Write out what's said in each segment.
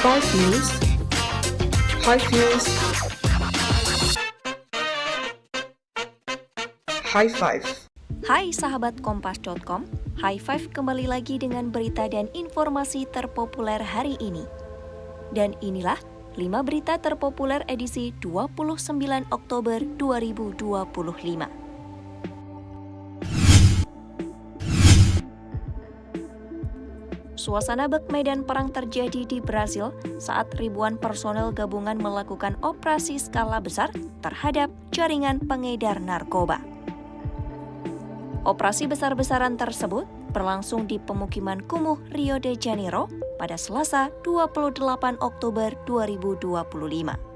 Five News. Five News. High Five. Hai sahabat Kompas.com, High Five kembali lagi dengan berita dan informasi terpopuler hari ini. Dan inilah 5 berita terpopuler edisi 29 Oktober 2025. Suasana bak medan perang terjadi di Brasil saat ribuan personel gabungan melakukan operasi skala besar terhadap jaringan pengedar narkoba. Operasi besar-besaran tersebut berlangsung di pemukiman kumuh Rio de Janeiro pada Selasa 28 Oktober 2025.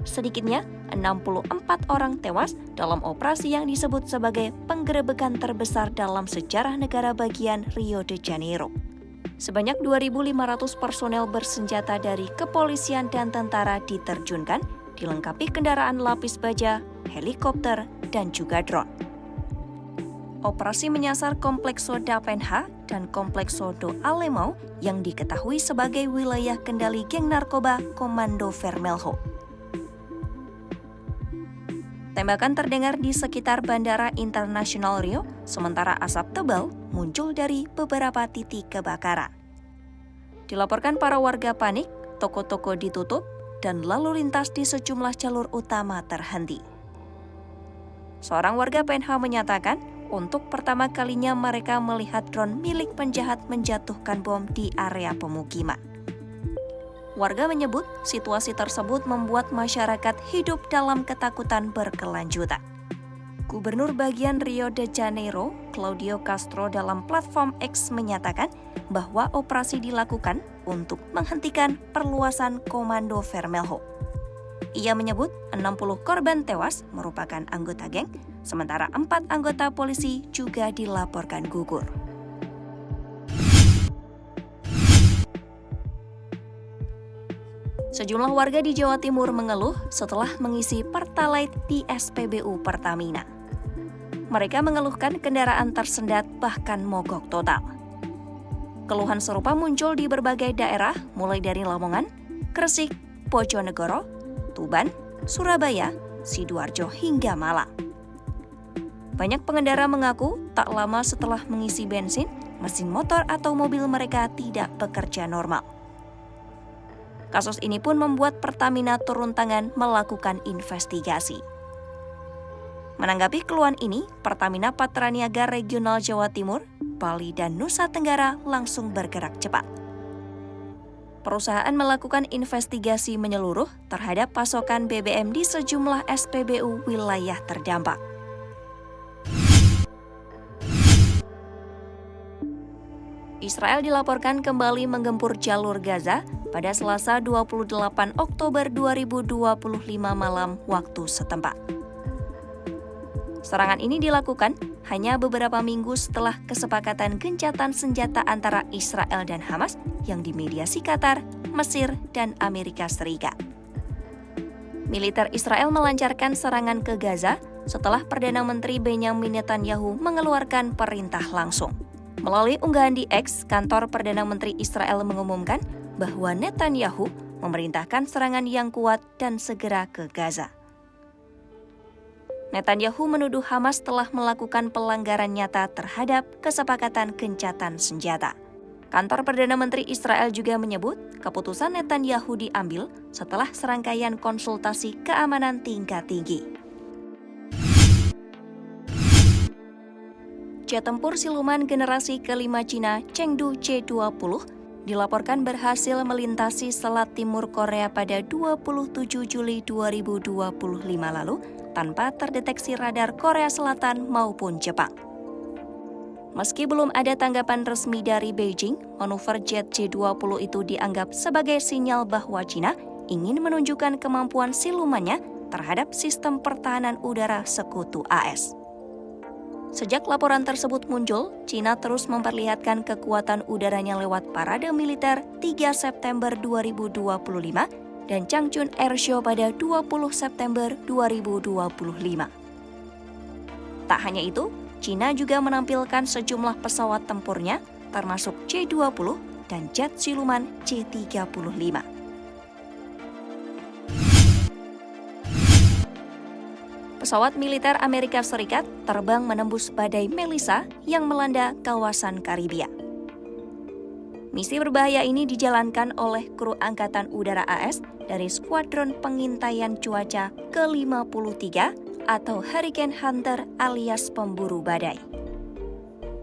Sedikitnya 64 orang tewas dalam operasi yang disebut sebagai penggerebekan terbesar dalam sejarah negara bagian Rio de Janeiro. Sebanyak 2.500 personel bersenjata dari kepolisian dan tentara diterjunkan, dilengkapi kendaraan lapis baja, helikopter, dan juga drone. Operasi menyasar Komplekso da Penha dan Komplekso do Alemão yang diketahui sebagai wilayah kendali geng narkoba Komando Vermelho. Tembakan terdengar di sekitar Bandara Internasional Rio, sementara asap tebal muncul dari beberapa titik kebakaran. Dilaporkan para warga panik, toko-toko ditutup, dan lalu lintas di sejumlah jalur utama terhenti. Seorang warga PNH menyatakan, untuk pertama kalinya mereka melihat drone milik penjahat menjatuhkan bom di area pemukiman. Warga menyebut situasi tersebut membuat masyarakat hidup dalam ketakutan berkelanjutan. Gubernur bagian Rio de Janeiro, Claudio Castro dalam platform X menyatakan bahwa operasi dilakukan untuk menghentikan perluasan Komando Vermelho. Ia menyebut 60 korban tewas merupakan anggota geng, sementara 4 anggota polisi juga dilaporkan gugur. Sejumlah warga di Jawa Timur mengeluh setelah mengisi Pertalite di SPBU Pertamina. Mereka mengeluhkan kendaraan tersendat bahkan mogok total. Keluhan serupa muncul di berbagai daerah mulai dari Lamongan, Gresik, Bojonegoro, Tuban, Surabaya, Sidoarjo hingga Malang. Banyak pengendara mengaku tak lama setelah mengisi bensin, mesin motor atau mobil mereka tidak bekerja normal. Kasus ini pun membuat Pertamina turun tangan melakukan investigasi. Menanggapi keluhan ini, Pertamina Patraniaga Regional Jawa Timur, Bali, dan Nusa Tenggara langsung bergerak cepat. Perusahaan melakukan investigasi menyeluruh terhadap pasokan BBM di sejumlah SPBU wilayah terdampak. Israel dilaporkan kembali menggempur jalur Gaza pada Selasa 28 Oktober 2025 malam waktu setempat. Serangan ini dilakukan hanya beberapa minggu setelah kesepakatan gencatan senjata antara Israel dan Hamas yang dimediasi Qatar, Mesir, dan Amerika Serikat. Militer Israel melancarkan serangan ke Gaza setelah Perdana Menteri Benjamin Netanyahu mengeluarkan perintah langsung. Melalui unggahan di X, kantor Perdana Menteri Israel mengumumkan bahwa Netanyahu memerintahkan serangan yang kuat dan segera ke Gaza. Netanyahu menuduh Hamas telah melakukan pelanggaran nyata terhadap kesepakatan gencatan senjata. Kantor Perdana Menteri Israel juga menyebut keputusan Netanyahu diambil setelah serangkaian konsultasi keamanan tingkat tinggi. Jet tempur siluman generasi kelima Cina Chengdu C-20 dilaporkan berhasil melintasi Selat Timur Korea pada 27 Juli 2025 lalu tanpa terdeteksi radar Korea Selatan maupun Jepang. Meski belum ada tanggapan resmi dari Beijing, manuver jet C-20 itu dianggap sebagai sinyal bahwa Cina ingin menunjukkan kemampuan silumannya terhadap sistem pertahanan udara sekutu AS. Sejak laporan tersebut muncul, Cina terus memperlihatkan kekuatan udaranya lewat parade militer 3 September 2025 dan Changchun Airshow pada 20 September 2025. Tak hanya itu, Cina juga menampilkan sejumlah pesawat tempurnya, termasuk C-20, dan jet siluman C-35. Pesawat militer Amerika Serikat terbang menembus badai Melissa yang melanda kawasan Karibia. Misi berbahaya ini dijalankan oleh kru Angkatan Udara AS dari Skuadron Pengintaian Cuaca ke-53 atau Hurricane Hunter alias pemburu badai.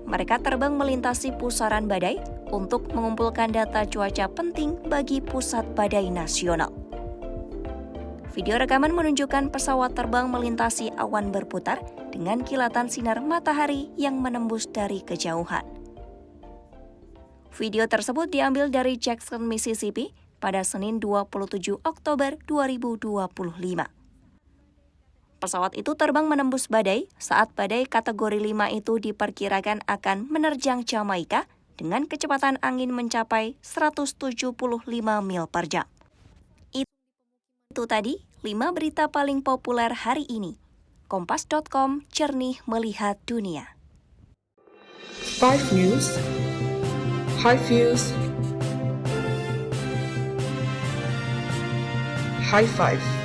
Mereka terbang melintasi pusaran badai untuk mengumpulkan data cuaca penting bagi Pusat Badai Nasional. Video rekaman menunjukkan pesawat terbang melintasi awan berputar dengan kilatan sinar matahari yang menembus dari kejauhan. Video tersebut diambil dari Jackson, Mississippi pada Senin 27 Oktober 2025. Pesawat itu terbang menembus badai saat badai kategori 5 itu diperkirakan akan menerjang Jamaika dengan kecepatan angin mencapai 175 mil per jam. Itu tadi 5 berita paling populer hari ini. Kompas.com, jernih melihat dunia. 5 News, High Views, High Five.